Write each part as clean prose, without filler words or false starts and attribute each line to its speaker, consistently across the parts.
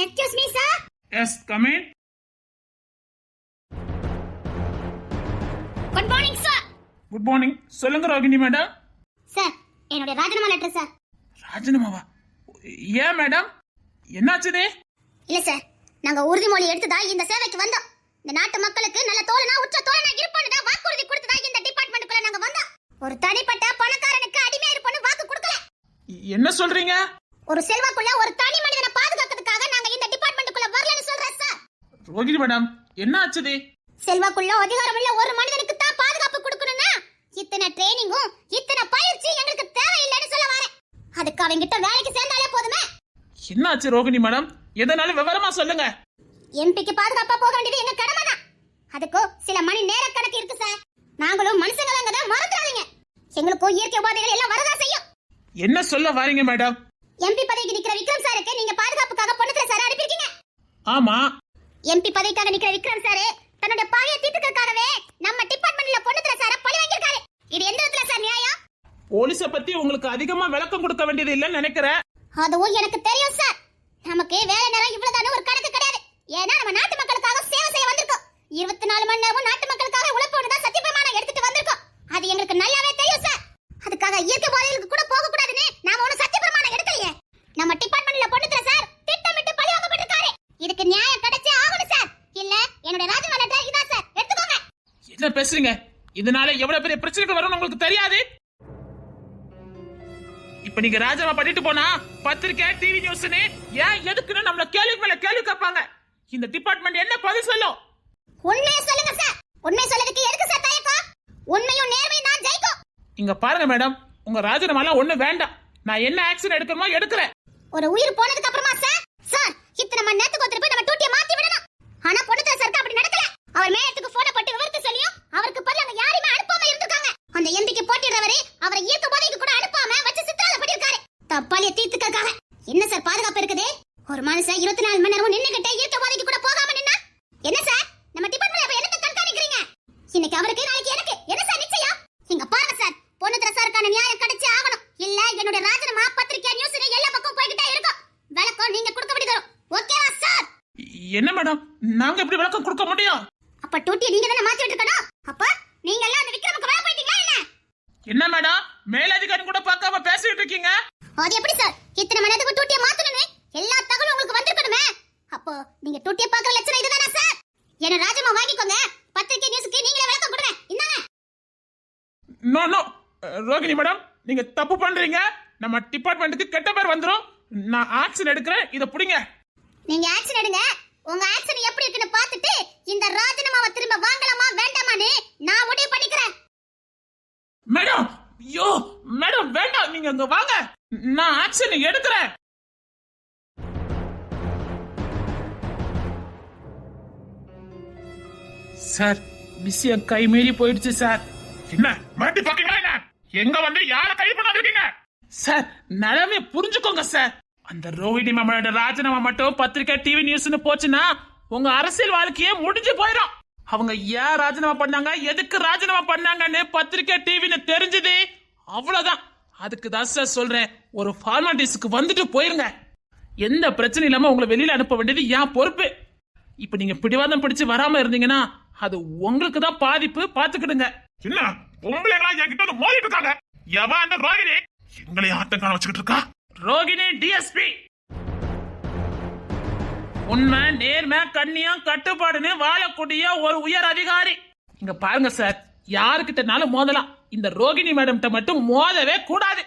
Speaker 1: Excuse me, sir.
Speaker 2: Yes, come in.
Speaker 1: Good morning, sir.
Speaker 2: Good morning. சொல்லுங்க Rohini madam.
Speaker 1: Sir, என்னோட ராஜினாமா letter sir.
Speaker 2: ராஜினாமாவா? ஏன் madam? என்னாச்சுது?
Speaker 1: இல்ல sir, நாங்க உறுதிமொழி எடுத்ததா இந்த சேவைக்கு வந்தோம். இந்த நாட்டு மக்களுக்கு நல்ல தோழனா உற்ற தோழனா இருப்போம்னு தான் வாக்குறுதி கொடுத்ததா இந்த டிபார்ட்மென்ட்க்குள்ள நாங்க வந்தோம். ஒரு தனிப்பட்ட பணக்காரனுக்கு அடிமையா இருப்போம்னு வாக்கு கொடுக்கல.
Speaker 2: என்ன சொல்றீங்க?
Speaker 1: ஒரு செல்வாக்குள்ள ஒரு தனி மனிதனை பாதுகாக்கிறதுக்காக நாங்க இந்த டிபார்ட்மென்ட்க்குள்ள வரலன்னு சொல்றேன் சார்.
Speaker 2: ரோகிணி மேடம், என்னாச்சுது?
Speaker 1: செல்வாக்குள்ள அதிகாரமுள்ள ஒரு மனிதனுக்கு தான் பாதுகாப்பு கொடுக்கணும்னா இத்தனை ட்ரெயினிங்கும் இத்தனை பயிற்சி எங்களுக்கு தேவையில்லைன்னு சொல்ல வரேன். அதுக்கு அவங்கிட்ட வேலைக்கு சேர்ந்தாலே போதுமே.
Speaker 2: என்னாச்சு ரோகிணி மேடம்? எதனால விவரமா சொல்லுங்க.
Speaker 1: எம்பிக்கு பாதுகாப்பா போக வேண்டியது எங்க கடமை தான். அதுக்கு சில மணி நேர கணக்கு இருக்கு சார். நாங்களும் மனுஷங்களாங்க தான், மறந்துடாதீங்க. எங்களுக்கும் இயற்கை உபாதைகள் எல்லாம் வரதா செய்யும்.
Speaker 2: என்ன சொல்ல வாரீங்க மேடம்?
Speaker 1: எம்பி பதவிக்கு நிக்கிற விக்ரம் சாருக்கு நீங்க பாதுகாப்புக்காக பொண்ணுத்துல சார் அனுப்பியிருக்கீங்க.
Speaker 2: ஆமா.
Speaker 1: எம்பி பதவிக்காக நிக்கிற விக்ரம் சார் தன்னோட பாவையை தீர்த்துக்கிறதுக்காகவே நம்ம டிபார்ட்மெண்ட்ல பொண்ணுத்துல சார பழி வாங்கியிருக்காரு. இது எந்த விதத்துல சார் நியாயம்?
Speaker 2: போலீஸ பத்தி உங்களுக்கு அதிகமா விளக்கம் கொடுக்க வேண்டியது இல்லைன்னு நினைக்கிறேன்.
Speaker 1: அதுவும் எனக்கு தெரியும் சார். நமக்கு வேலை நேரம் இவ்வளவுதான ஒரு கணக்கு கிடையாது. ஏன்னா நம்ம நாட்டு மக்களுக்காக சேவை செய்ய வந்திருக்கோம். 24 மணி நேரமும் நாட்டு மக்களுக்காக உழைப்போம்னு தான் சத்தியப்பிரமாணம் எடுத்துட்டு வந்திருக்கோம். அது எங்களுக்கு நல்லாவே தெரியும் சார். அதுக்காக இயற்கை பாதைகளுக்கு கூட போக கூடாதுன்னு நாம ஒன்னும் சத்தியப்பிரமாணம் எடுக்கலையே. நம்ம டிபார்ட்மெண்ட்ல பொண்ணுத்துல சார் திட்டமிட்டு பழி வாங்கப்பட்டிருக்காரு. இதுக்கு நியாயம் கிடைச்சே ஆகணும் சார். இல்ல என்னோட ராஜினாமா லெட்டர் இதான் சார், எடுத்துக்கோங்க.
Speaker 2: என்ன பேசுறீங்க? இதனால எவ்வளவு பெரிய பிரச்சனைகள் வரும்னு உங்களுக்கு தெரியாது. இப்ப நீங்க ராஜாவா பண்ணிட்டு போனா பத்திரிக்கை டிவி நியூஸ்னு ஏன் எதுக்குன்னு நம்மள கேள்வி மேல கேள்வி கேட்பாங்க. இந்த டிபார்ட்மெண்ட் என்ன பதில் சொல்லும்?
Speaker 1: உண்மையை சொல்லுங்க சார். உண்மை சொல்லதுக்கு எதுக்கு சார் தயக்கம்? உண்மையும் நேர்மையும் தான் ஜெயிக்கும்.
Speaker 2: இங்க பாருங்க மேடம், உங்க ராஜினாமாலாம் ஒண்ணு வேண்டாம். நான் என்ன ஆக்சன் எடுக்கணுமோ எடுக்கிறேன்.
Speaker 1: ஒரு உயிர் போனதுக்கு அப்புறமா சார் இத்தனை மணி நேரத்துக்கு ஒருத்தர் போய் நம்ம டூட்டியை மாத்தி விடணும். ஆனா பொண்ணுத்துல சர்க்கா அப்படி நடக்கல. அவர் மேயத்துக்கு போன போட்டு விவரத்தை சொல்லியும் அவருக்கு பதில் அங்க யாரையுமே அனுப்பாம இருந்திருக்காங்க. அந்த எம்பிக்கு போட்டிடுறவரு அவரை ஈர்க்க போதைக்கு கூட அனுப்பாம வச்சு சித்திரால பண்ணிருக்காரு. தப்பாலிய தீர்த்துக்காக என்ன சார் பாதுகாப்பு இருக்குது? ஒரு மனுஷன் 24 மணி நேரமும் நின்னுகிட்டே ஈர்க்க போதைக்கு கூட போகாம நின்னா என்ன சார்? நம்ம டிபார்ட்மெண்ட் அப்ப என்னத்தை கண்காணிக்கிறீங்க? இன்னைக்கு அவருக்கு நாளைக்கு எனக்கு என்ன சார் நிச்சயம்? இங்க பாருங்க சார், பொண்ணுத்துல சாருக்கான நியாயம் கிடைச்சே ஆகணும். இல்ல என்னோட ராஜினாமா பத்திரிக்கை நியூஸ் எல்லா பக்கம் போய்கிட்டே இருக்கும். விளக்கம் நீங்க கொடுக்க வேண்டியது. ஓகேவா சார்?
Speaker 2: என்ன மேடம், நாங்க எப்படி விளக்கம் கொடுக்க முடியும்?
Speaker 1: அப்ப டூட்டி நீங்க தான மாத்தி விட்டுக்கணும். அப்ப நீங்க எல்லாம் அந்த விக்ரமுக்கு வேலை போயிட்டீங்களா என்ன?
Speaker 2: என்ன மேடம், மேலதிகாரி கூட பார்க்காம பேசிட்டு இருக்கீங்க?
Speaker 1: அது எப்படி சார்? இத்தனை மணி நேரத்துக்கு டூட்டியை மாத்தணுமே எல்லா தகவலும் உங்களுக்கு வந்திருக்கணுமே. அப்போ நீங்க டூட்டியை பார்க்கற லட்சணம் இதுதானா சார்? என்ன ராஜினாமா வாங்கிக்கோங்க. பத்திரிக்கை நியூஸ்க்கு நீங்களே விளக்கம் கொடுங்க. இந்தாங்க.
Speaker 2: நோ நோ ரோகிணி மேடம், நீங்க தப்பு பண்றீங்க. நம்ம டிபார்ட்மெண்ட்டுக்கு கெட்ட பேர் வந்துரும். நான் ஆக்ஷன் எடுக்கிறேன். இத புடிங்க.
Speaker 1: நீங்க ஆக்ஷன் எடுங்க. உங்க ஆக்ஷன் எப்படி இருக்குன்னு பார்த்துட்டு இந்த ராஜினாமாவை திரும்ப வாங்கலாமா வேண்டாமான்னு நான் முடிவு பண்ணிக்கிறேன்.
Speaker 2: மேடம், ஐயோ மேடம் வேண்டாம், நீங்க அங்க வாங்க. நான் ஆக்ஷன் எடுக்கிறேன். சார், விஷயம் கை மீறி போயிடுச்சு சார். என்ன மாட்டி பாக்கீங்களா? என்ன எங்க வந்து யார கை பண்ணாதீங்க சார். நிலைமை புரிஞ்சுக்கோங்க சார். அந்த ரோஹிணி மாமனோட ராஜினாமா மட்டும் பத்திரிக்கை டிவி நியூஸ்னு போச்சுன்னா உங்க அரசியல் வாழ்க்கையே முடிஞ்சு போயிடும். அவங்க ஏன் ராஜினாமா பண்ணாங்க, எதுக்கு ராஜினாமா பண்ணாங்கன்னு பத்திரிக்கை டிவின்னு தெரிஞ்சது அவ்வளவுதான். அதுக்கு தான் சார் சொல்றேன், ஒரு ஃபார்மாலிட்டிஸ்க்கு வந்துட்டு போயிருங்க. எந்த பிரச்சனை இல்லாம உங்களை வெளியில அனுப்ப வேண்டியது என் பொறுப்பு. இப்ப நீங்க பிடிவாதம் பிடிச்சு வராம இருந்தீங்கன்னா அது உங்களுக்கு தான் பாதிப்பு. பாத்துக்கிடுங்க. என்ன பொம்பளைங்களா என்கிட்ட வந்து மோதிட்டு இருக்காங்க? எவன் அந்த ரோகிணி? எங்களை ஆட்டம் காண வச்சுக்கிட்டு இருக்கா. ரோகிணி டிஎஸ்பி உண்மை நேர்மை கண்ணியம் கட்டுப்பாடுன்னு வாழக்கூடிய ஒரு உயர் அதிகாரி. இங்க பாருங்க சார், யாருக்கிட்டனாலும் மோதலாம். இந்த ரோகிணி மேடம் மட்டும் மோதவே கூடாது.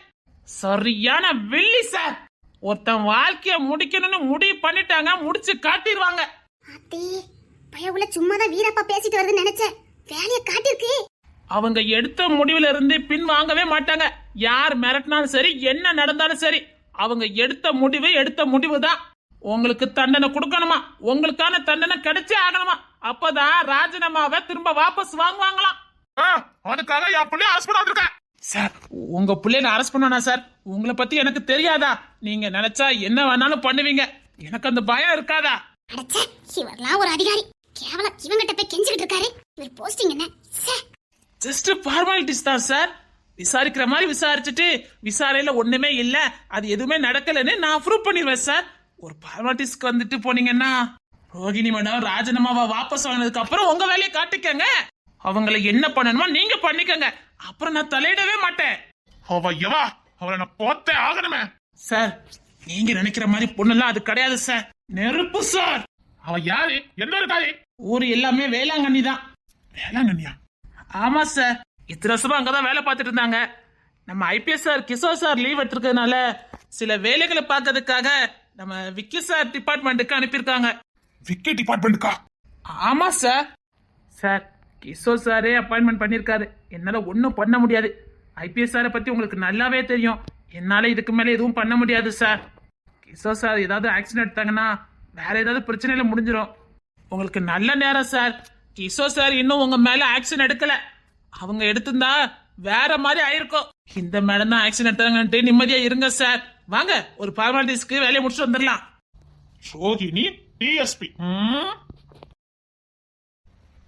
Speaker 2: சரியான வில்லி சார். ஒருத்தன் வாழ்க்கைய முடிக்கணும்னு முடிவு பண்ணிட்டாங்க, முடிச்சு காட்டிடுவாங்க.
Speaker 1: அத்தி பயவுல சும்மாதான் வீரப்பா பேசிட்டு வருதுன்னு நினைச்சேன். வேலையை காட்டிருக்கு.
Speaker 2: அவங்க எடுத்த முடிவுல இருந்து பின் வாங்கவே மாட்டாங்க. யார் மிரட்டினாலும் சரி, என்ன நடந்தாலும் சரி, அவங்க எடுத்த முடிவு தான். உங்களுக்கு தண்டனை கொடுக்கணுமா, உங்களுக்கான தண்டனை கிடைச்சே ஆகணுமா. அப்பதான் ராஜினாமாவை திரும்ப வாபஸ் வாங்குவாங்களாம். அதுக்காக என் பிள்ளைய அரெஸ்ட் பண்ண வந்திருக்கேன் சார். உங்க பிள்ளைய அரெஸ்ட் பண்ணா சார்? உங்களை பத்தி எனக்கு தெரியாதா? நீங்க நினைச்சா என்ன வேணாலும் பண்ணுவீங்க. எனக்கு அந்த பயம் இருக்காதா?
Speaker 1: இவர்லாம் ஒரு அதிகாரி. கேவலம் இவங்கிட்ட போய் கெஞ்சிக்கிட்டு இருக்காரு. இவர் போஸ்டிங் என்ன?
Speaker 2: ஜஸ்ட் ஃபார்மாலிட்டிஸ் தான் சார். விசாரிக்கிற மாதிரி விசாரிச்சுட்டு விசாரணையில ஒண்ணுமே இல்ல, அது எதுவுமே நடக்கலன்னு நான் ப்ரூவ் பண்ணிடுவேன் சார். ஒரு பார்மாலிட்டிஸ்க்கு வந்துட்டு போனீங்கன்னா ரோகிணி மேடம் ராஜினாமாவை வாபஸ் வாங்கினதுக்கு அப்புறம் உங்க வேலையை காட்டிக்கங்க. அவங்கள என்ன பண்ணணுமோ நீங்க பண்ணிக்கங்க. அப்புறம் நான் தலையிடவே மாட்டேன். அவளை நான் போத்தே ஆகணுமே. சார், நீங்க நினைக்கிற மாதிரி பொண்ணுலாம் அது கிடையாது சார். நெருப்பு சார். அவ யாரு? என்ன இருக்காரு? ஊரு எல்லாமே வேளாங்கண்ணி தான். வேளாங்கண்ணியா? ஆமா சார். இத்தனை வருஷமா அங்கதான் வேலை பார்த்துட்டு இருந்தாங்க. நம்ம IPS sir Kishore sir leave எடுத்திருக்கிறதுனால சில வேலைகளை பார்க்கறதுக்காக நம்ம விக்கி சார் டிபார்ட்மெண்ட்டுக்கு அனுப்பியிருக்காங்க. விக்கி டிபார்ட்மெண்ட்டுக்கா? ஆமா சார். சார், கிஷோர் சாரே அப்பாயின்மெண்ட் பண்ணியிருக்காரு. என்னால ஒன்றும் பண்ண முடியாது. ஐபிஎஸ் சாரை பத்தி உங்களுக்கு நல்லாவே தெரியும். என்னால இதுக்கு மேல எதுவும் பண்ண முடியாது சார். கிஷோர் சார் ஏதாவது ஆக்சிடென்ட் எடுத்தாங்கன்னா வேற ஏதாவது பிரச்சனையில முடிஞ்சிடும். உங்களுக்கு நல்ல நேரம் சார். கிஷோர் சார் இன்னும் உங்க மேல ஆக்ஷன் எடுக்கல. அவங்க எடுத்திருந்தா வேற மாதிரி ஆயிருக்கும். இந்த மேடம் தான் ஆக்ஷன் எடுத்தாங்கன்ட்டு நிம்மதியா இருங்க சார். வாங்க, ஒரு பார்மாலிட்டிஸ்க்கு வேலையை முடிச்சுட்டு வந்துடலாம். ரோகிணி டிஎஸ்பி.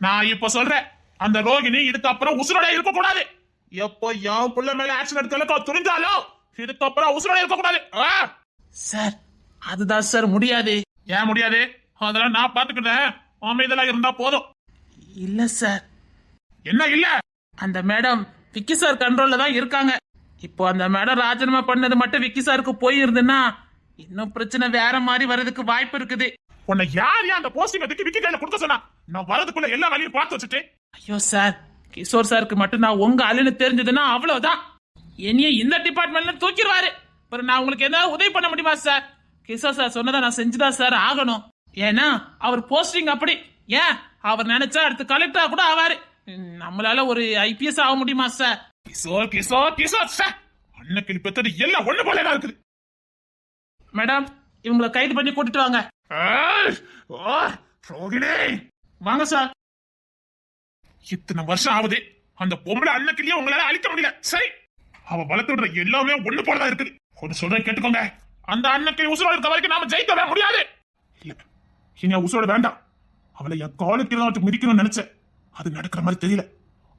Speaker 2: நான் இப்ப சொல்றேன், அந்த ரோகிணி இதுக்கப்புறம் உசுரோட இருக்க கூடாது. எப்போ என் புள்ள மேல ஆக்ஷன் எடுக்கல துணிஞ்சாலோ இதுக்கப்புறம் உசுரோட இருக்க கூடாது. சார், அதுதான் சார் முடியாது. ஏன் முடியாது? அதெல்லாம் நான் பாத்துக்கிட்டேன். இதெல்லாம் இருந்தா போதும். இல்ல சார். என்ன இல்ல? அந்த மேடம் விக்கி சார் கண்ட்ரோல்ல தான் இருக்காங்க. இப்போ அந்த மேடம் ராஜினாமா பண்ணது மட்டும் விக்கி சாருக்கு போயிருந்துன்னா இன்னும் பிரச்சனை வேற மாதிரி வர்றதுக்கு வாய்ப்பு இருக்குது. உன்னை யார் அந்த போஸ்டிங் அதுக்கு விக்கி கையில கொடுக்க சொன்னா? நான் வரதுக்குள்ள எல்லா வேலையும் பார்த்து வச்சுட்டு. ஐயோ சார், கிஷோர் சாருக்கு மட்டும் நான் உங்க ஆளுன்னு தெரிஞ்சதுன்னா அவ்வளவுதான். என்னைய இந்த டிபார்ட்மெண்ட்ல தூக்கிடுவாரு. அப்புறம் நான் உங்களுக்கு ஏதாவது உதவி பண்ண முடியுமா சார்? கிஷோர் சார் சொன்னதை நான் செஞ்சுதான் சார் ஆகணும். ஏன்னா அவர் போஸ்டிங் அப்படி. ஏன் அவர் நினைச்சா அடுத்து கலெக்டரா கூட ஆவாரு. நம்மளால ஒரு ஐபிஎஸ் ஆக முடியுமா சார்? கிஷோர் கிஷோர் கிஷோர் சார், அன்னைக்கு பெற்றது எல்லாம் ஒண்ணு போலதான் இருக்குது. மேடம், இவங்களை கைது பண்ணி கூட்டிட்டு வாங்க. வாங்க சார். இத்தனை வருஷம் ஆகுது, அந்த பொம்பளை அன்னைக்குலயே உங்களால அழிக்க முடியல. சரி, அவ வளர்த்து விடுற எல்லாமே ஒண்ணு போலதான் இருக்குது. கொஞ்சம் சொல்றேன் கேட்டுக்கோங்க. அந்த அன்னைக்கு உசுரோட இருக்க வரைக்கும் நாம ஜெயிக்கவே முடியாது. இல்ல, இனி உசுரோட வேண்டாம். அவளை என் காலுக்கு தான் மிதிக்கணும்னு நினைச்சேன். அது நடக்கிற மாதிரி தெரியல.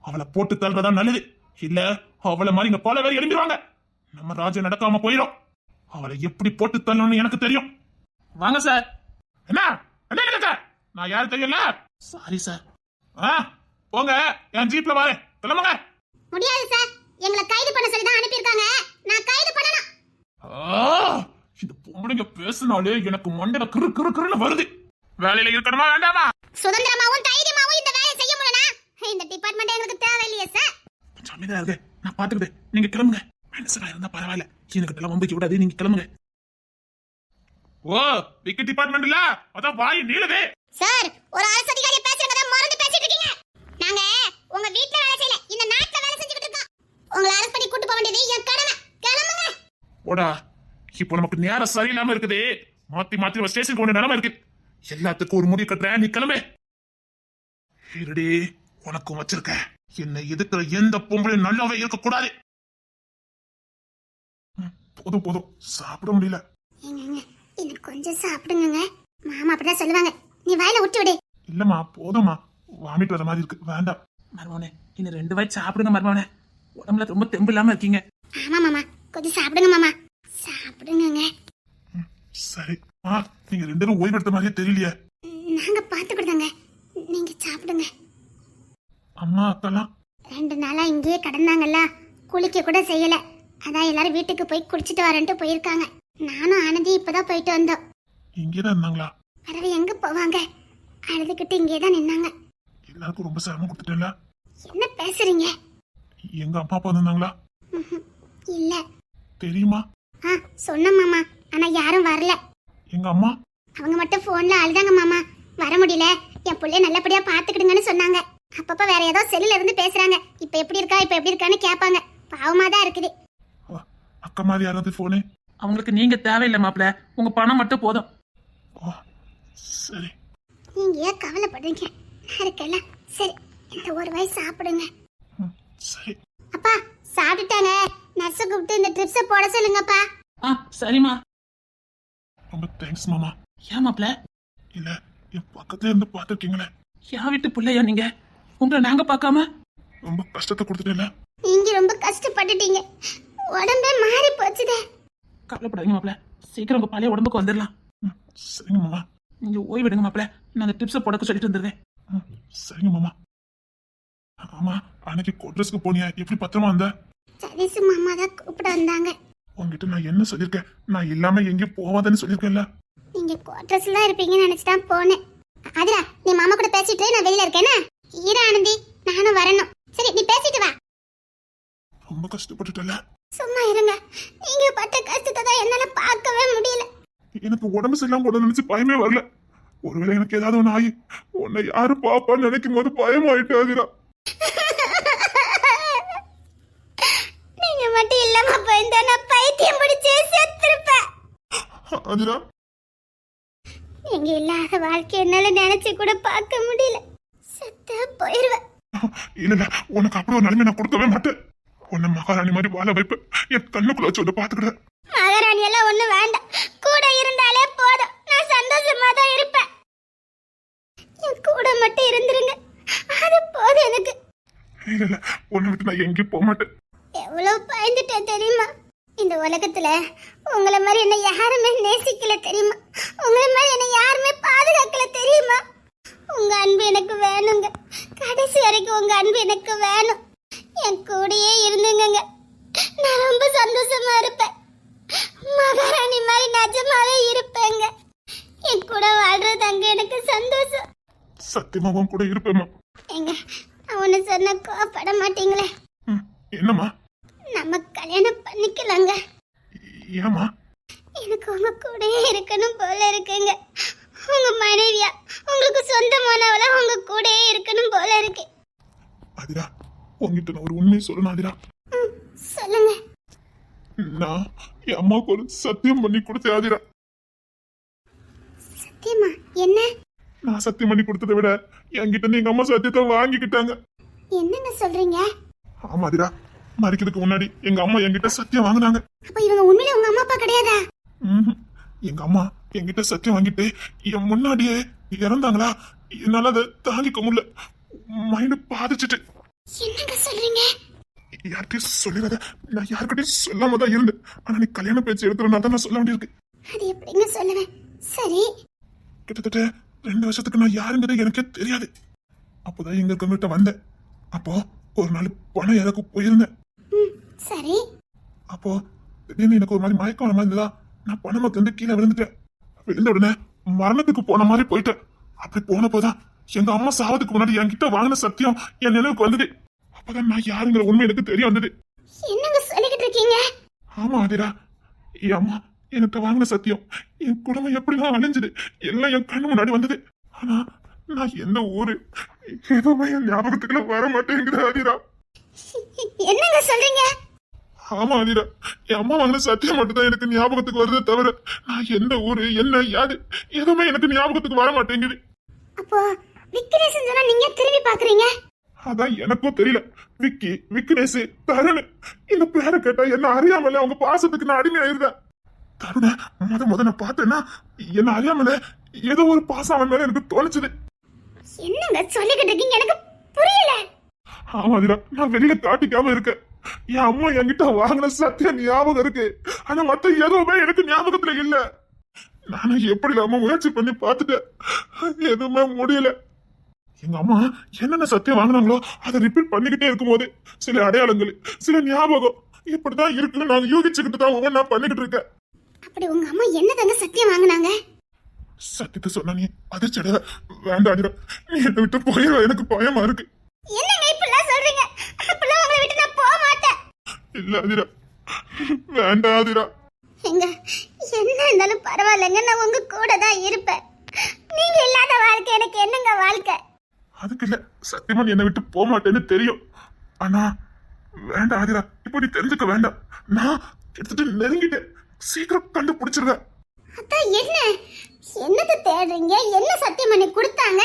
Speaker 2: அவளை போட்டு தள்ளுறதா நல்லது. இல்ல, அவளை மாதிரி இங்க போல வேற எழும்பிடுவாங்க. நம்ம ராஜ்யம் நடக்காம போயிடும். அவளை எப்படி போட்டு தள்ளணும்னு எனக்கு தெரியும். வாங்க சார். என்ன என்ன சார்? நான் யாரு தெரியல. Sorry sir. போங்க, என் ஜீப்ல வாரேன். கிளம்புங்க.
Speaker 1: முடியாது சார். எங்களை கைது பண்ண சொல்லி தான் அனுப்பியிருக்காங்க. நான் கைது பண்ணணும்.
Speaker 2: இந்த பொம்பளைங்க பேசினாலே எனக்கு மண்டல கிரு கிரு கிருன்னு வருது. வேலையில இருக்கணுமா வேண்டாமா?
Speaker 1: சுதந்திரமாவும் தைரியமாவும் இந்த வேலையை செய்ய முடியலனா இந்த டிபார்ட்மெண்ட் எங்களுக்கு தேவையில்லையே சார்.
Speaker 2: கொஞ்சம் அமைதியா இருக்கு, நான் பாத்துக்கிட்டேன். நீங்க கிளம்புங்க. மனுஷனா இருந்தா பரவாயில்ல, எனக்கு வம்பிக்க விடாது. நீங்க கிளம்புங்க. ஓ, விக்கி டிபார்ட்மெண்ட் இல்ல, அதான் வாய் நீளுதே.
Speaker 1: சார், ஒரு அரசு அதிகாரி பேசுறத மறந்து பேசிட்டு இருக்கீங்க. நாங்க உங்க வீட்ல வேலை செய்யல, இந்த நாட்டுல வேலை செஞ்சுக்கிட்டு இருக்கோம். உங்களை அரெஸ்ட் பண்ணி கூட்டி போக வேண்டியது என் கடமை. கிளம்புங்க.
Speaker 2: ஓடா, இப்போ நமக்கு நேரம் சரியில்லாம இருக்குது. மாத்தி மாத்தி ஸ்டேஷன் கொண்டு நிலைமை இருக்கு. எல்லாத்துக்கும் ஒரு முடிவு கட்டுறேன். நீ கிளம்பு. இருடி, உனக்கும் வச்சிருக்க. என்னை எதுக்குற எந்த பொம்பளையும் நல்லாவே இருக்கக்கூடாது. போதும் போதும், சாப்பிட முடியல.
Speaker 1: இன்னும் கொஞ்சம் சாப்பிடுங்க. மாமா அப்படிதான் சொல்லுவாங்க. நீ வாயில விட்டு விடு.
Speaker 2: இல்லம்மா, போதும்மா. வாமிட் வர மாதிரி இருக்கு, வேண்டாம். மர்மவனே, இன்னும் 2 வாய் சாப்பிடுங்க மர்மவனே. உடம்புல ரொம்ப தெம்பு இல்லாம இருக்கீங்க.
Speaker 1: ஆமா மாமா, கொஞ்சம் சாப்பிடுங்க மாமா. சாப்பிடுங்க.
Speaker 2: சரி. நீங்க 2 பேரும் ஓய்வு எடுத்த மாதிரியே தெரியலையே.
Speaker 1: நாங்க பாத்துக்கிட்டாங்க. நீங்க சாப்பிடுங்க.
Speaker 2: அம்மா அக்கெல்லாம்
Speaker 1: 2 நாளா இங்கேயே கடந்தாங்கல்ல, குளிக்க கூட செய்யல. அதான் எல்லாரும் வீட்டுக்கு போய் குடிச்சிட்டு வரேன்ட்டு போயிருக்காங்க. நானும் ஆனந்தி இப்பதான் போயிட்டு வந்தோம்.
Speaker 2: இங்கேதான் இருந்தாங்களா?
Speaker 1: பிறகு எங்க போவாங்க? அழுதுகிட்டு இங்கேதான் நின்னாங்க.
Speaker 2: எல்லாருக்கும் ரொம்ப சிரமம் கொடுத்துட்டேன்ல.
Speaker 1: என்ன பேசுறீங்க?
Speaker 2: எங்க அம்மா அப்பா வந்தாங்களா?
Speaker 1: இல்ல.
Speaker 2: தெரியுமா?
Speaker 1: சொன்ன மாமா, ஆனா யாரும் வரல.
Speaker 2: எங்க அம்மா?
Speaker 1: அவங்க மட்டும் போன்ல அழுதாங்க மாமா. வர முடியல, என் புள்ளைய நல்லபடியா பாத்துக்கிடுங்கன்னு சொன்னாங்க. அப்பப்ப வேற ஏதோ செல்லுல இருந்து பேசுறாங்க. இப்ப எப்படி இருக்கான்னு கேட்பாங்க. பாவமா தான் இருக்குது.
Speaker 2: அக்கா மாதிரி யாராவது போனு? அவங்களுக்கு நீங்க தேவையில்லை மாப்ள, உங்க பணம் மட்டும் போதும். சரி.
Speaker 1: நீங்க ஏன் கவலைப்படுறீங்க? இருக்கல. சரி, இந்த ஒரு வாய் சாப்பிடுங்க.
Speaker 2: சரி.
Speaker 1: அப்பா சாப்பிட்டுட்டாங்க. நர்ஸை கூப்பிட்டு இந்த ட்ரிப்ஸை போட சொல்லுங்கப்பா.
Speaker 2: சரிம்மா. ரொம்ப தேங்க்ஸ் மாமா. ஏன் மாப்ள? இல்ல, என் பக்கத்துல இருந்து பாத்துருக்கீங்களே. என் வீட்டு பிள்ளையா நீங்க? உங்களை நாங்க பார்க்காம ரொம்ப கஷ்டத்தை கொடுத்துட்டேன்ல.
Speaker 1: நீங்க ரொம்ப கஷ்டப்பட்டுட்டீங்க. உடம்பே மாறி போச்சுதே.
Speaker 2: கவலைப்படாதீங்க மாப்ள, சீக்கிரம் உங்க பழைய உடம்புக்கு வந்துடலாம். சரிங்க மாமா, நீங்க ஓய்வெடுங்க மாப்பிள்ள. நான் அந்த டிப்ஸை போடக்க சொல்லிட்டு வந்துடுறேன். சரிங்க மாமா. ஆமா, அன்னைக்கு கோட்ரஸ்க்கு போனியா, எப்படி பத்திரமா வந்த?
Speaker 1: சதீஷ் மாமா தான் கூப்பிட வந்தாங்க.
Speaker 2: உங்ககிட்ட நான் என்ன சொல்லியிருக்கேன்? நான் இல்லாம எங்கேயும் போவாதன்னு சொல்லியிருக்கேன்ல.
Speaker 1: நீங்க குவார்டர்ஸ்ல தான் இருப்பீங்கன்னு நினைச்சு தான் போனேன். அதுரா, நீ மாமா கூட பேசிட்டு நான் வெளியில இருக்கேனா? ஈர ஆனந்தி, நானும் வரணும். சரி, நீ பேசிட்டு வா.
Speaker 2: ரொம்ப கஷ்டப்பட்டுட்டல.
Speaker 1: சும்மா இருங்க. நீங்க பட்ட கஷ்டத்தை தான் என்னால பார்க்கவே முடியல.
Speaker 2: எனக்கு உடம்பு சரியில்லாம போட நினைச்சு பயமே வரல. ஒருவேளை எனக்கு ஏதாவது ஒண்ணு ஆகி உன்னை யாரு பாப்பான்னு நினைக்கும் போது பயமாயிட்டு ஆகுறா.
Speaker 1: நீங்க மட்டும் இல்லாம போயிருந்தா நான் பைத்தியம் பிடிச்சே செத்துருப்பேன்.
Speaker 2: அதுரா,
Speaker 1: நீங்க இல்லாத வாழ்க்கை என்னால நினைச்சு கூட பார்க்க முடியல. செத்தா போயிருவேன்.
Speaker 2: இல்ல இல்ல, உனக்கு அப்படி ஒரு நிலைமை நான் கொடுக்கவே மாட்டேன். உன்னை மகாராணி மாதிரி வாழ வைப்பேன். என் கண்ணுக்குள்ள வச்சு விட்டு பாத்துக்கிட.
Speaker 1: மகாராணி எல்லாம் ஒண்ணும் வேண்டாம். கூட இருந்தாலே போதும். நான் சந்தோஷமா தான் இருப்பேன். என் கூட மட்டும் இருந்துருங்க, அது போதும் எனக்கு.
Speaker 2: இல்ல இல்ல, உன்னை விட்டு நான் எங்கேயும் போக மாட்டேன்.
Speaker 1: எவ்வளவு பயந்துட்டேன் தெரியுமா? இந்த உலகத்துல உங்களை மாதிரி என்ன யாருமே நேசிக்கல தெரியுமா? உங்களை மாதிரி என்ன யாருமே பாதுகாக்கல தெரியுமா? உங்க அன்பு எனக்கு வேணுங்க. கடைசி வரைக்கும் உங்க அன்பு எனக்கு வேணும். என் கூடயே இருந்துங்க. நான் ரொம்ப சந்தோஷமா இருப்பேன். மகாராணி மாதிரி நிஜமாவே இருப்பேங்க. என் கூட வாழ்றது அங்க எனக்கு சந்தோஷம்.
Speaker 2: சத்தியமாவும் கூட இருப்பேம்மா.
Speaker 1: எங்க அவனை சொன்ன கோபப்பட மாட்டீங்களே?
Speaker 2: என்னம்மா?
Speaker 1: நம்ம கல்யாணம் பண்ணிக்கலாங்க.
Speaker 2: ஏமா?
Speaker 1: எனக்கு உங்க கூடயே இருக்கணும் போல இருக்குங்க. உங்க மனைவியா, உங்களுக்கு சொந்தமானவளா உங்க கூடயே இருக்கணும் போல இருக்கு.
Speaker 2: அதிரா, உங்ககிட்ட நான் ஒரு உண்மையை சொல்லணும். அதிரா,
Speaker 1: சொல்லுங்க.
Speaker 2: நான் என் அம்மாவுக்கு ஒரு சத்தியம் பண்ணி கொடுத்தேன். அதிரா,
Speaker 1: சத்தியமா? என்ன?
Speaker 2: நான் சத்தியம் பண்ணி கொடுத்ததை விட என்கிட்ட இருந்து எங்க அம்மா சத்தியத்தை வாங்கிக்கிட்டாங்க.
Speaker 1: என்னங்க சொல்றீங்க?
Speaker 2: ஆமா அதிரா, மறிக்கிறதுக்கு முன்னாடி எங்க அம்மா என்கிட்ட சத்தியம் வாங்கினாங்க.
Speaker 1: அப்ப இவங்க உண்மையிலே உங்க அம்மா அப்பா கிடையாதா?
Speaker 2: எங்க அம்மா என்கிட்ட சத்தியம் வாங்கிட்டு என் முன்னாடியே இறந்தாங்களா. என்னால அதை தாங்கிக்க முடியல. மைண்ட் பாதிச்சுட்டு.
Speaker 1: என்னங்க சொல்றீங்க?
Speaker 2: யார்கிட்டயும் சொல்லிடாத. நான் யார்கிட்டயும் சொல்லாம தான் இருந்தேன். ஆனா நீ கல்யாண பேச்சு எடுத்துறதுனால தான் நான் சொல்ல வேண்டியிருக்கு.
Speaker 1: அது எப்படிங்க சொல்லுவேன்? சரி,
Speaker 2: கிட்டத்தட்ட 2 வருஷத்துக்கு நான் யாருங்கிறது எனக்கே தெரியாது. அப்போதான் எங்க இருக்கவங்கிட்ட வந்தேன். அப்போ ஒரு நாள் பணம் இறக்க போயிருந்தேன்.
Speaker 1: சரி.
Speaker 2: அப்போ திடீர்னு எனக்கு ஒரு மாதிரி மயக்கம் வர மாதிரி இருந்ததா. நான் பணமா தந்து கீழே விழுந்துட்டேன். விழுந்த உடனே மரணத்துக்கு போன மாதிரி போயிட்டேன். அப்படி போனப்போதான் எங்க அம்மா சாவதுக்கு முன்னாடி என்கிட்ட வாங்கின சத்தியம் என் நினைவுக்கு வந்தது. அப்பதான் நான் யாருங்கிற உண்மை எனக்கு தெரிய வந்தது.
Speaker 1: என்னங்க சொல்லிக்கிட்டு இருக்கீங்க?
Speaker 2: ஆமா அதிரா, என் அம்மா எனக்கு வாங்கின சத்தியம் என் குடும்பம் எப்படிலாம் அழிஞ்சது எல்லாம் என் கண்ணு முன்னாடி வந்தது. ஆனா நான் எந்த ஊரு எதுவுமே என் ஞாபகத்துக்குள்ள வர மாட்டேங்குது அதிரா.
Speaker 1: என்னங்க சொல்றீங்க?
Speaker 2: ஆமா அதிரா, என் அம்மா வாங்கின சத்தியம் மட்டும் தான் எனக்கு ஞாபகத்துக்கு வருதே தவிர நான் எந்த ஊரு என்ன யாது எதுவுமே எனக்கு ஞாபகத்துக்கு வர மாட்டேங்குது.
Speaker 1: அப்போ விக்னேஷன் சொன்னா நீங்க திரும்பி பாக்குறீங்க?
Speaker 2: அதான் எனக்கும் தெரியல. விக்கி, விக்னேஷ், தருண் இந்த பேரை கேட்டா என்ன அறியாமல அவங்க பாசத்துக்கு நான் அடிமையாயிருந்தேன். தருண முத நான் பார்த்தேன்னா என்ன அறியாமல ஏதோ ஒரு பாசம் அவன் மேல எனக்கு தோணுச்சுது.
Speaker 1: என்னங்க சொல்லிக்கிட்டு இருக்கீங்க? எனக்கு புரியல.
Speaker 2: ஆமா அதிரா, நான் வெளியில காட்டிக்காம இருக்கேன். என் அம்மா என்கிட்ட வாங்கின சத்தியம் ஞாபகம் இருக்கு. ஆனா மத்த எதுவுமே எனக்கு ஞாபகத்துல இல்ல. நானும் எப்படி இல்லாம முயற்சி பண்ணி பார்த்துட்டேன். எதுவுமே முடியல. எங்க அம்மா என்னென்ன சத்தியம் வாங்கினாங்களோ அதை ரிப்பீட் பண்ணிக்கிட்டே இருக்கும்போது சில அடையாளங்கள், சில ஞாபகம் இப்படிதான் இருக்குன்னு நான் யூகிச்சுக்கிட்டு தான் ஒவ்வொன்றா பண்ணிக்கிட்டு இருக்கேன்.
Speaker 1: அப்படி உங்க அம்மா என்னதாங்க சத்தியம் வாங்கினாங்க?
Speaker 2: சத்தியத்தை சொன்னா நீ அதிர்ச்சட வேண்டாம் அதிரா, நீ என்னை விட்டு போயிடுவ. எனக்கு பயமா இருக்கு.
Speaker 1: என்னங்க இப்படிலாம் சொல்றீங்க? அப்பலாம் உங்களை விட்டு நான் போக மாட்டேன்.
Speaker 2: இல்ல அதிரா, வேண்டாம் அதிரா.
Speaker 1: எங்க என்ன இருந்தாலும் பரவாயில்லைங்க, நான் உங்க கூட தான் இருப்பேன். நீங்க இல்லாத வாழ்க்கை எனக்கு என்னங்க வாழ்க்கை?
Speaker 2: அதுக்கு இல்ல, சத்தியமா நீ என்னை விட்டு போக மாட்டேன்னு தெரியும். ஆனா வேண்டாம் ஆதிரா, இப்போ நீ தெரிஞ்சுக்க வேண்டாம். நான் கிட்டத்தட்ட நெருங்கிட்டேன். சீக்கிரம் கண்டுபிடிச்சிருவேன்.
Speaker 1: அதான் என்ன என்னத்தை தேடுறீங்க? என்ன சத்தியம் பண்ணி கொடுத்தாங்க?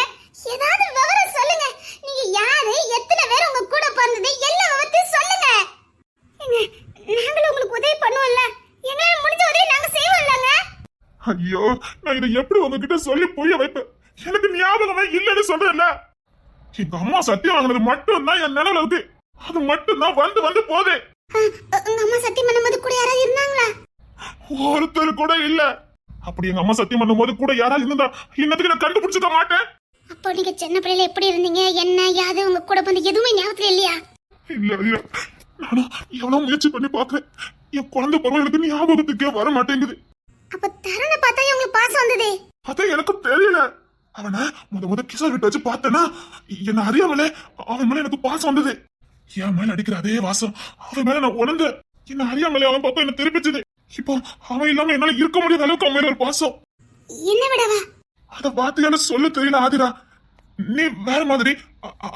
Speaker 1: ஏதாவது விவரம் சொல்லுங்க. நீங்க யாரு, எத்தனை பேர் உங்க கூட பிறந்தது, எல்லா விவரத்தையும் சொல்லுங்க. நாங்களும் உங்களுக்கு உதவி பண்ணுவோம்ல, எங்களால முடிஞ்ச உதவி நாங்க செய்வோம்லங்க.
Speaker 2: ஐயோ, நான் இதை எப்படி உங்ககிட்ட சொல்லி புரிய வைப்பேன்? எனக்கு ஞாபகமே இல்லைன்னு சொல்றேன்ல. எங்க அம்மா சத்தியம் வாங்கினது மட்டும் தான் என் நினைவுல இருக்கு. அது மட்டும் தான் வந்து வந்து போதே.
Speaker 1: உங்க அம்மா சத்தியம் பண்ணும்போது கூட யாராவது இருந்தாங்களா?
Speaker 2: ஒருத்தர் கூட இல்ல.
Speaker 3: அப்படி எங்க அம்மா சத்தியம் பண்ணும்போது கூட யாராவது இருந்தா இன்னத்துக்கு நான் கண்டுபிடிச்சிக்க மாட்டேன்.
Speaker 1: அப்போ நீங்க சின்ன பிள்ளையில எப்படி இருந்தீங்க, என்ன யாது, உங்க கூட வந்து எதுவுமே ஞாபகத்துல இல்லையா?
Speaker 3: இல்ல நானும் எவ்வளவு முயற்சி பண்ணி பாக்குறேன். என் குழந்தை பருவம் எனக்கு ஞாபகத்துக்கே வர மாட்டேங்குது.
Speaker 1: அப்ப தருண பார்த்தா உங்களுக்கு பாசம் வந்ததே?
Speaker 3: அதான் எனக்கு தெரியல. அவனை முத கிஷோர் கிட்ட வச்சு பார்த்தேன்னா என்ன அறியாமலே அவன் மேல எனக்கு பாசம் வந்தது. என் மேல அடிக்கிற அதே வாசம் அவன் மேல நான் உணர்ந்த என்ன அறியாமலே அவன் பக்கம் என்ன திருப்பிச்சது. இப்போ அவன் இல்லாம என்னால இருக்க முடியாத அளவுக்கு அவன் மேல ஒரு பாசம்.
Speaker 1: என்ன விடவா?
Speaker 3: அத பாத்தியான்னு சொல்ல தெரியல ஆதிரா. நீ வேற மாதிரி,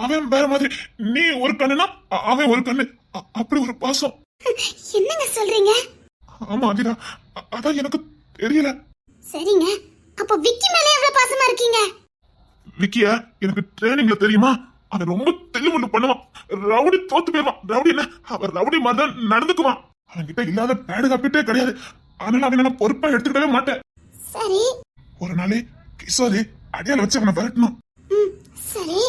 Speaker 3: அவன் வேற மாதிரி. நீ ஒரு கண்ணுனா அவன் ஒரு கண்ணு, அப்படி ஒரு பாசம்.
Speaker 1: என்னங்க சொல்றீங்க?
Speaker 3: ஆமா ஆதிரா, அதான் எனக்கு தெரியல.
Speaker 1: சரிங்க, அப்ப விக்கி மேல எவ்வளவு பாசமா இருக்கீங்க?
Speaker 3: விக்கிய எனக்கு ட்ரைனிங்ல தெரியுமா, அவன் ரொம்ப தெளிவுண்டு பண்ணுவான். ரவுடி தோத்து போயிருவான். ரவுடி என்ன, அவன் ரவுடி மாதிரி தான் நடந்துக்குவான். அவன் கிட்ட இல்லாத பாதுகாப்பிட்டே கிடையாது. அதனால அவன் நான் பொறுப்பா எடுத்துக்கவே மாட்டேன்.
Speaker 1: சரி.
Speaker 3: ஒரு நாளே கிஷோரு அடியால வச்சு அவனை விரட்டணும்.
Speaker 1: சரி.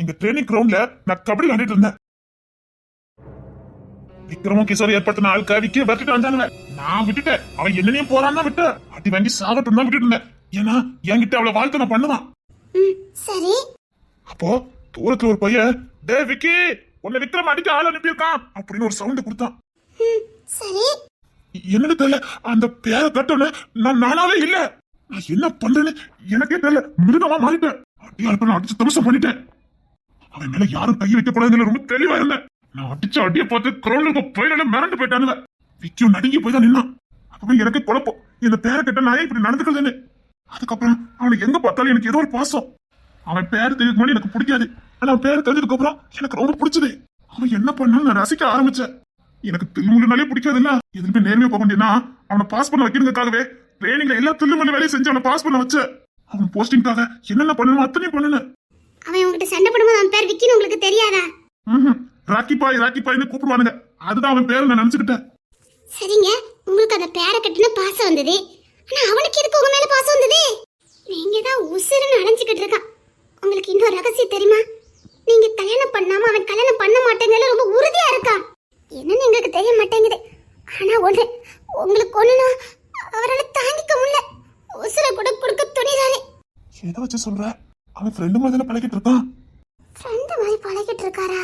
Speaker 3: எங்க ட்ரைனிங் கிரவுண்ட்ல நான் கபடி விளையாடிட்டு இருந்தேன். விக்ரமும் கிஷோர் ஏற்படுத்தின ஆளுக்க விக்கி விரட்டிட்டு வந்தானுங்க. நான் விட்டுட்டேன். அவன் என்னனையும் போறான்னு விட்ட அடி வாங்கி சாகட்டும் தான் விட்டுட்டு இருந்தேன். ஏன்னா என்கிட்ட அவளை வாழ்க்கை நான் பண்ணுவான்.
Speaker 1: சரி.
Speaker 3: அப்போ தூரத்துல ஒரு பையன், டே விக்கி உன்னை விக்ரம் அடிக்க ஆள் அனுப்பியிருக்கான் அப்படின்னு ஒரு சவுண்ட் கொடுத்தான்.
Speaker 1: சரி.
Speaker 3: என்னன்னு தெரியல, அந்த பேரை கட்டோன்னு நான் நானாவே இல்ல. நான் என்ன பண்றேன்னு எனக்கே தெரியல. மிருகமா மாறிட்டேன். அடியாளப்ப அடிச்சு தமசம் பண்ணிட்டேன். அவன் மேல யாரும் கை வைக்க கூடாதுன்னு ரொம்ப தெளிவா இருந்தேன். நான் அடிச்ச அடியை பார்த்து கிரௌண்ட்ல பயில மிரண்டு போயிட்டானுங்க. விக்கியும் நடுங்கி போய் தான் நின்னான். அப்ப எனக்கு குழப்பம், இந்த பேரை கட்ட நான் இப்படி நடந்துக்கிறதுன்னு. அதுக்கப்புறம் அவனுக்கு எங்க பார்த்தாலும் எனக்கு ஏதோ ஒரு பாசம். அவன் பேர் தெரியுது முன்னாடி எனக்கு பிடிக்காது. ஆனா அவன் பேர் தெரிஞ்சதுக்கு அப்புறம் எனக்கு ரொம்ப பிடிச்சது. அவன் என்ன பண்ணாலும் நான் ரசிக்க ஆரம்பிச்சேன். எனக்கு தில்லுமுள்ளுனாலே பிடிக்காதுல்ல. எதுவுமே நேர்மையா போக முடியும்னா அவனை பாஸ் பண்ண வைக்கிறதுக்காகவே ட்ரைனிங்ல எல்லா தில்லுமுள்ளு வேலையும் செஞ்சு அவனை பாஸ் பண்ண வச்ச. அவன் போஸ்டிங்காக என்னென்ன பண்ணணுமோ அத்தனையும் பண்ணணும்.
Speaker 1: அவன் உங்ககிட்ட சண்டை போடும்போது அவன் பேர் விக்கின்னு உங்களுக்கு தெரியாதா?
Speaker 3: ராக்கி பாய்னு கூப்பிடுவானுங்க. அதுதான் அவன் பேரை நான் நினைச்சுக்கிட்டேன்.
Speaker 1: சரிங்க, உங்களுக்கு அந்த பேரை கட்டின பாசம் வந்தது. ஆனா அவனுக்கு எதுக்கு உங்க மேல பாசம் வந்தது? நீங்க தான் உசுருன்னு அலைஞ்சுக்கிட்டு இருக்கான். உங்களுக்கு இன்னொரு ரகசியம் தெரியுமா? நீங்க கல்யாணம் பண்ணாம அவன் கல்யாணம் பண்ண மாட்டேங்கல ரொம்ப உறுதியா இருக்கான். என்னன்னு எங்களுக்கு தெரிய மாட்டேங்குது. ஆனா ஒண்ணு, உங்களுக்கு ஒண்ணுனா அவரால் தாங்கிக்க முடியல. உசுரை கூட கொடுக்க துணிதானே.
Speaker 3: எதை வச்சு சொல்ற? அவன் ஃப்ரெண்டு மாதிரி பழகிட்டு இருக்கான்.
Speaker 1: ஃப்ரெண்டு மாதிரி பழகிட்டு இருக்காரா?